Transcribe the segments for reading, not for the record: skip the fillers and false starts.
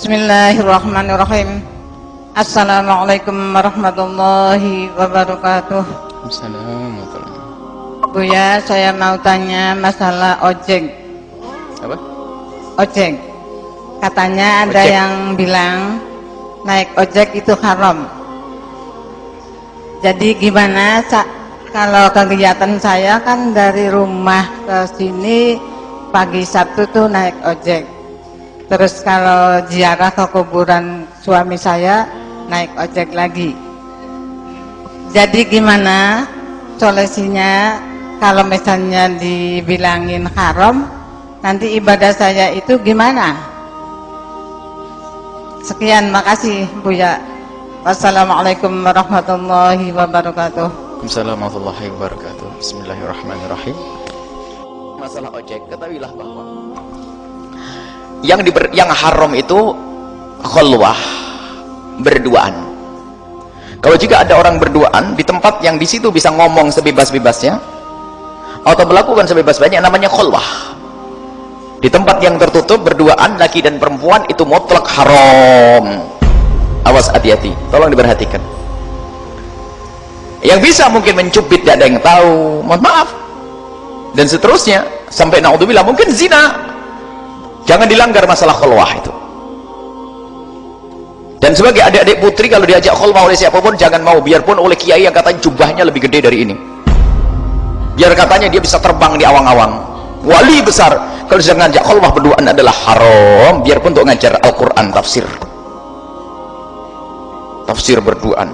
Bismillahirrahmanirrahim. Assalamualaikum warahmatullahi wabarakatuh. Assalamualaikum. Buya, saya mau tanya masalah ojek. Apa? Ojek. Katanya ada Ojek. yang bilang naik ojek itu haram. Jadi gimana kalau kegiatan saya kan dari rumah ke sini pagi Sabtu tuh naik ojek. Terus kalau ziarah ke kuburan suami saya naik ojek lagi. Jadi gimana solusinya kalau misalnya dibilangin haram, nanti ibadah saya itu gimana? Sekian, makasih Buya. Wassalamualaikum warahmatullahi wabarakatuh. Assalamualaikum warahmatullahi wabarakatuh. Bismillahirrahmanirrahim. Masalah ojek, ketahuilah bahwa yang haram itu khulwah, berduaan. Kalau jika ada orang berduaan di tempat yang di situ bisa ngomong sebebas-bebasnya atau melakukan sebebas-bebasnya, namanya khulwah. Di tempat yang tertutup berduaan laki dan perempuan itu mutlak haram. Awas, hati-hati, tolong diperhatikan. Yang bisa mungkin mencubit tidak ada yang tahu, mohon maaf, dan seterusnya sampai naudzubillah mungkin zina. Jangan dilanggar masalah khulwah itu. Dan sebagai adik-adik putri kalau diajak khulwah oleh siapapun jangan mau, biarpun oleh kiai yang katanya jubahnya lebih gede dari ini, biar katanya dia bisa terbang di awang-awang, wali besar, kalau sedang ngajak khulwah berduaan adalah haram, biarpun untuk ngajar Al-Quran tafsir berduaan.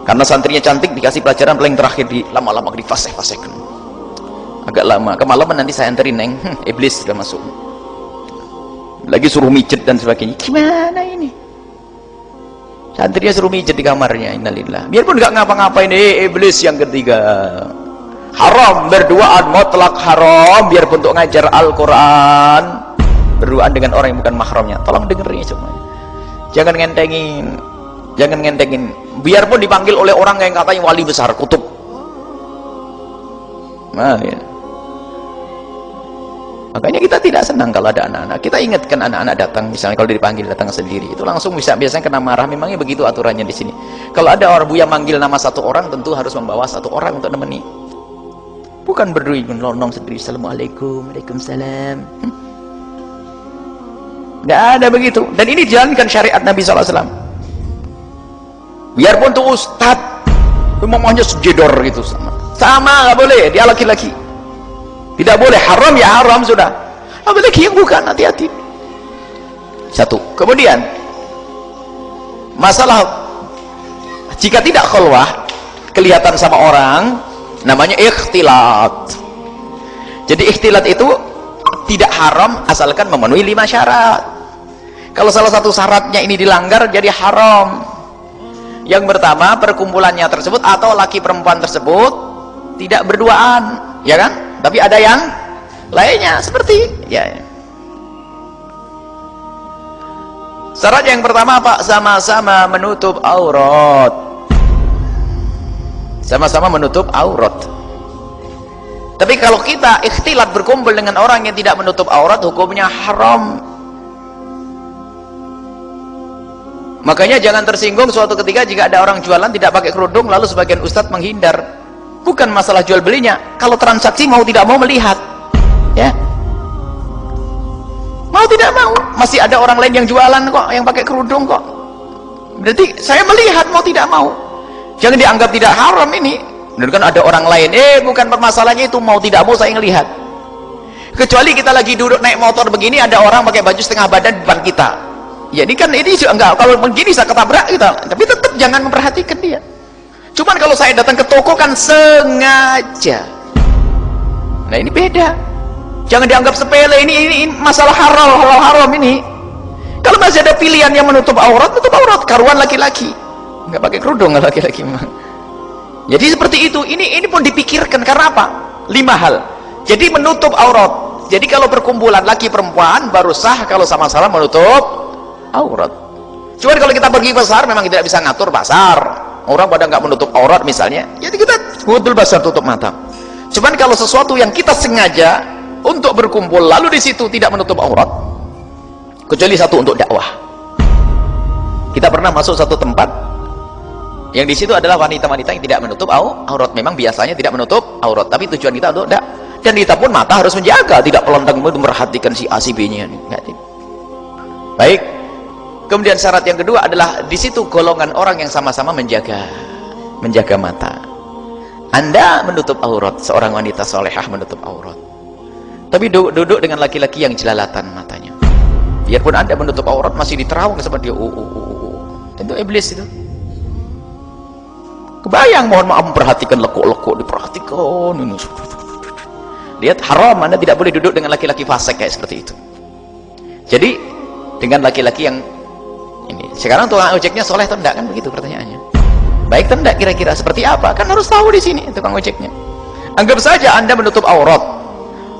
Karena santrinya cantik dikasih pelajaran paling terakhir, di lama-lama difasih-fasihkan agak lama, kemalaman nanti saya anterin neng, iblis sudah masuk lagi, suruh mijet dan sebagainya. Gimana ini santrinya suruh mijet di kamarnya, innalillah, biarpun nggak ngapa-ngapain. Iblis yang ketiga, haram berduaan, mutlak haram, biarpun untuk ngajar Al-Quran, berduaan dengan orang yang bukan mahramnya. Tolong dengerin semuanya, jangan ngentengin, biarpun dipanggil oleh orang yang katanya wali besar, kutub. Nah, ya. Makanya kita tidak senang kalau ada anak-anak. Kita ingatkan anak-anak datang, misalnya kalau dipanggil datang sendiri, itu langsung biasanya kena marah. Memangnya begitu aturannya di sini. Kalau ada orang Buya manggil nama satu orang, tentu harus membawa satu orang untuk nemeni. Bukan berdui melonong sendiri, assalamualaikum, waalaikumsalam. Nggak ada begitu. Dan ini dijalankan syariat Nabi SAW. Biarpun tuh ustadz, memangnya sejedor gitu sama nggak boleh, dia laki-laki. Tidak boleh, haram ya haram sudah. Apalagi yang bukan, hati-hati. Satu. Kemudian masalah jika tidak khulwah, kelihatan sama orang, namanya ikhtilat. Jadi ikhtilat itu tidak haram asalkan memenuhi 5 syarat. Kalau salah satu syaratnya ini dilanggar jadi haram. Yang pertama, perkumpulannya tersebut atau laki perempuan tersebut tidak berduaan, ya kan? Tapi ada yang lainnya seperti ya. Syarat yang pertama apa? Sama-sama menutup aurat. Sama-sama menutup aurat. Tapi kalau kita ikhtilat berkumpul dengan orang yang tidak menutup aurat, hukumnya haram. Makanya jangan tersinggung suatu ketika jika ada orang jualan tidak pakai kerudung lalu sebagian ustadz menghindar. Bukan masalah jual belinya, kalau transaksi mau tidak mau melihat, ya, mau tidak mau, masih ada orang lain yang jualan kok, yang pakai kerudung kok, berarti saya melihat mau tidak mau. Jangan dianggap tidak haram ini. Benar kan ada orang lain, bukan permasalahannya itu mau tidak mau saya ngelihat. Kecuali kita lagi duduk naik motor begini, ada orang pakai baju setengah badan di depan kita, ya ini kan ini juga enggak, kalau begini saya ketabrak kita, tapi tetap jangan memperhatikan dia. Cuman kalau saya datang ke toko kan sengaja. Nah ini beda. Jangan dianggap sepele, ini masalah haram ini. Kalau masih ada pilihan yang menutup aurat, karuan laki-laki. Nggak pakai kerudung laki-laki memang. Jadi seperti itu. Ini pun dipikirkan karena apa? 5 hal. Jadi menutup aurat. Jadi kalau perkumpulan laki perempuan baru sah kalau sama-sama menutup aurat. Cuman kalau kita pergi pasar memang tidak bisa ngatur pasar. Orang pada nggak menutup aurat misalnya, jadi kita betul basar tutup mata. Cuman kalau sesuatu yang kita sengaja untuk berkumpul lalu di situ tidak menutup aurat, kecuali satu untuk dakwah. Kita pernah masuk satu tempat yang di situ adalah wanita-wanita yang tidak menutup aurat. Memang biasanya tidak menutup aurat, tapi tujuan kita untuk dan kita pun mata harus menjaga, tidak pelantang memperhatikan si A si B-nya. Baik. Kemudian syarat yang kedua adalah di situ golongan orang yang sama-sama menjaga mata. Anda menutup aurat, seorang wanita solehah menutup aurat, tapi duduk dengan laki-laki yang jelalatan matanya. Biarpun Anda menutup aurat masih diterawang sama dia. Itu iblis itu. Kebayang, mohon maaf, memperhatikan lekuk-lekuk, diperhatikan ini. Lihat, haram. Anda tidak boleh duduk dengan laki-laki fasik kayak seperti itu. Jadi dengan laki-laki yang ini. Sekarang tukang ojeknya soleh atau enggak, kan begitu pertanyaannya. Baik atau enggak, kira-kira seperti apa? Kan harus tahu di sini tukang ojeknya. Anggap saja Anda menutup aurat,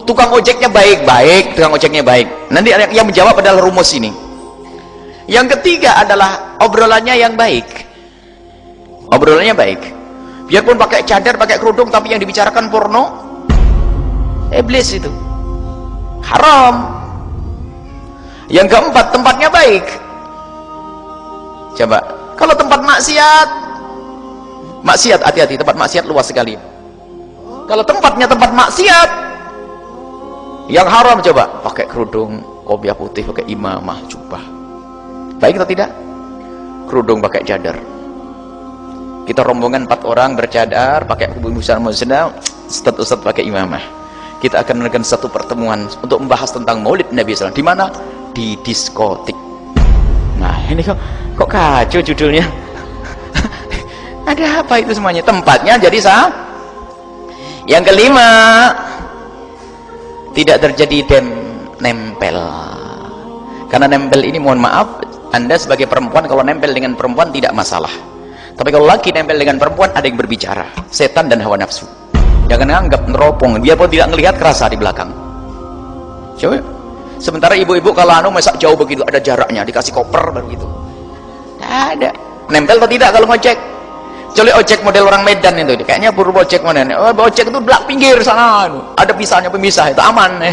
tukang ojeknya baik-baik, tukang ojeknya baik. Nanti yang menjawab adalah rumus ini. Yang ketiga adalah obrolannya yang baik. Obrolannya baik. Biarpun pakai cadar, pakai kerudung, tapi yang dibicarakan porno, iblis itu. Haram. Yang keempat, tempatnya baik. Coba, kalau tempat maksiat, hati-hati, tempat maksiat luas sekali. Kalau tempatnya tempat maksiat yang haram, coba pakai kerudung, kopiah putih, pakai imamah, jubah, baik atau tidak? Kerudung pakai cadar. Kita rombongan 4 orang bercadar, pakai busana musnah, ustaz pakai imamah. Kita akan melakukan satu pertemuan untuk membahas tentang Maulid Nabi SAW. Di mana? Di diskotik. Nah, ini kok kacau judulnya. Ada apa itu semuanya? Tempatnya jadi sah. Yang kelima, tidak terjadi nempel. Karena nempel ini, mohon maaf, Anda sebagai perempuan kalau nempel dengan perempuan tidak masalah. Tapi kalau laki nempel dengan perempuan, ada yang berbicara, setan dan hawa nafsu. Jangan anggap neropong, biarpun tidak melihat, kerasa di belakang. Coba. Sementara ibu-ibu kalau masak jauh begitu, ada jaraknya, dikasih koper begitu. Tidak ada. Nempel atau tidak kalau ngojek? Kecuali ojek model orang Medan itu, kayaknya buru ojek model. Ojek itu belak pinggir sana, ada pisahnya, pemisah, itu aman.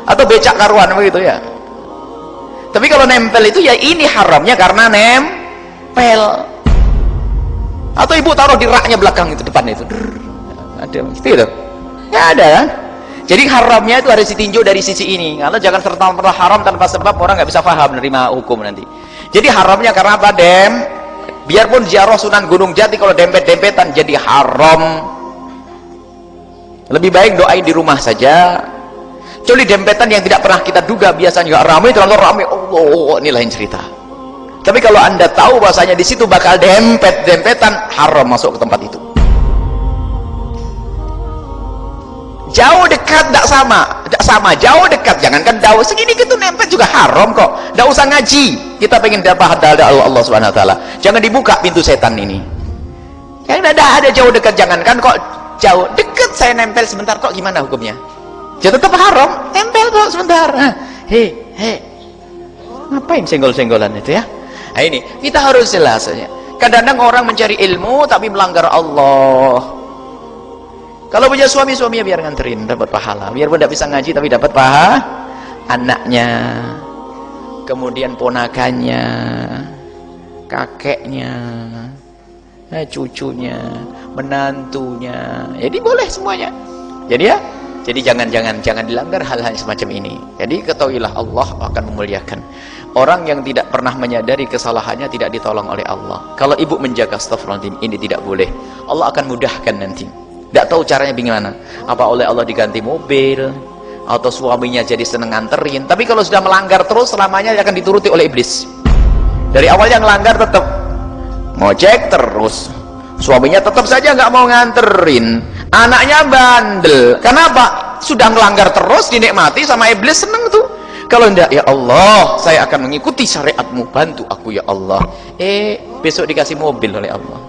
Atau becak karuan begitu ya. Tapi kalau nempel itu ya ini haramnya karena nempel. Atau ibu taruh di raknya belakang itu, depan itu. Ada gitu. Nggak ada kan? Jadi haramnya itu harus ditinjau dari sisi ini. Kalau jangan serta-merta haram tanpa sebab, orang nggak bisa paham menerima hukum nanti. Jadi haramnya karena apa? Biarpun ziarah Sunan Gunung Jati kalau dempet-dempetan jadi haram. Lebih baik doain di rumah saja. Kecuali dempetan yang tidak pernah kita duga, biasanya ramai, terlalu ramai, Allah, ini lain cerita. Tapi kalau Anda tahu bahasanya di situ bakal dempetan, haram masuk ke tempat itu. Jauh dekat tidak sama, jauh dekat, jangankan jauh segini gitu nempel juga haram kok. Tidak usah ngaji, kita pengen dapat hadal Allah Subhanahu Wa Taala. Jangan dibuka pintu setan ini. Yang ada jauh dekat, jangankan kok jauh dekat saya nempel sebentar kok, gimana hukumnya? Ya tetap haram, nempel kok sebentar. Ngapain senggol-senggolan itu ya? Nah ini kita harus jelas saja. Kadang-kadang orang mencari ilmu tapi melanggar Allah. Kalau punya suaminya biar nganterin, dapat pahala. Biarpun tidak bisa ngaji tapi dapat pahala. Anaknya, kemudian ponakannya, kakeknya, cucunya, menantunya. Jadi boleh semuanya. Jadi jangan dilanggar hal-hal semacam ini. Jadi ketahuilah Allah akan memuliakan. Orang yang tidak pernah menyadari kesalahannya tidak ditolong oleh Allah. Kalau ibu menjaga astagfirullahaladzim, ini tidak boleh. Allah akan mudahkan nanti. Tidak tahu caranya bagaimana. Apa oleh Allah diganti mobil, atau suaminya jadi seneng nganterin. Tapi kalau sudah melanggar terus, selamanya akan dituruti oleh iblis. Dari awalnya ngelanggar tetap ngojek terus, suaminya tetap saja nggak mau nganterin, anaknya bandel. Kenapa? Sudah ngelanggar terus, dinikmati sama iblis, seneng tuh. Kalau enggak, ya Allah, saya akan mengikuti syariatmu, bantu aku ya Allah. Besok dikasih mobil oleh Allah,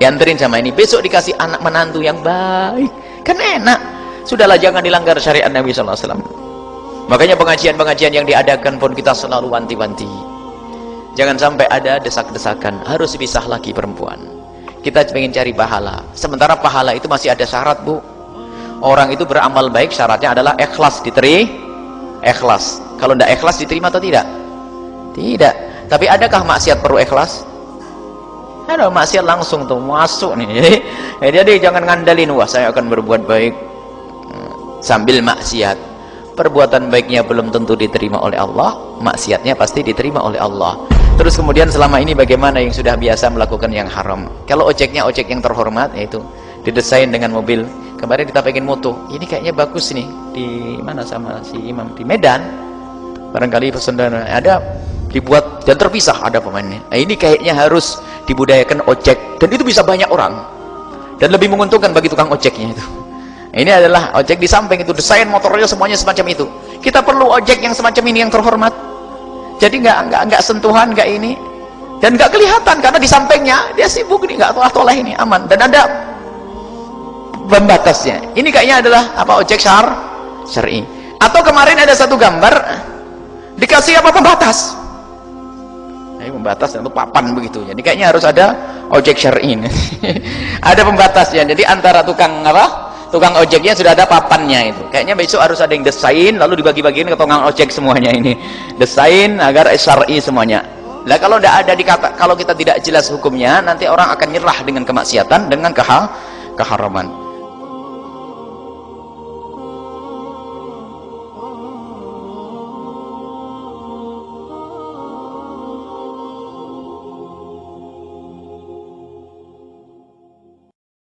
dianterin sama ini, besok dikasih anak menantu yang baik, kan enak. Sudahlah, jangan dilanggar syariat Nabi SAW. Makanya pengajian-pengajian yang diadakan pun kita selalu wanti-wanti, jangan sampai ada desak-desakan harus pisah laki perempuan. Kita ingin cari pahala, sementara pahala itu masih ada syarat, Bu. Orang itu beramal baik, syaratnya adalah ikhlas, ikhlas. Kalau tidak ikhlas diterima atau tidak? Tidak. Tapi adakah maksiat perlu ikhlas? Ada maksiat langsung tuh masuk nih. Jadi jangan ngandalin, wah saya akan berbuat baik sambil maksiat. Perbuatan baiknya belum tentu diterima oleh Allah, maksiatnya pasti diterima oleh Allah. Terus kemudian selama ini bagaimana yang sudah biasa melakukan yang haram? Kalau ojeknya ojek yang terhormat, yaitu didesain dengan mobil. Kemarin kita pengen moto, ini kayaknya bagus nih, di mana sama si Imam, di Medan barangkali pesendana ada, dibuat dan terpisah ada pemainnya. Nah, ini kayaknya harus dibudayakan ojek, dan itu bisa banyak orang dan lebih menguntungkan bagi tukang ojeknya itu. Ini adalah ojek di samping itu, desain motornya semuanya semacam itu. Kita perlu ojek yang semacam ini, yang terhormat. Jadi nggak sentuhan, nggak ini, dan nggak kelihatan karena di sampingnya dia sibuk nih, nggak toleh ini, aman, dan ada pembatasnya. Ini kayaknya adalah apa, ojek syar'i. Atau kemarin ada satu gambar dikasih apa, pembatas. Pembatas atau papan begitu. Jadi kayaknya harus ada ojek syar'i. Ada pembatasnya. Jadi antara tukang ojeknya sudah ada papannya itu. Kayaknya besok harus ada yang desain lalu dibagi-bagiin ke tukang ojek semuanya ini. Desain agar syar'i semuanya. Lah kalau tidak ada kalau kita tidak jelas hukumnya, nanti orang akan nyerah dengan kemaksiatan, dengan keharaman.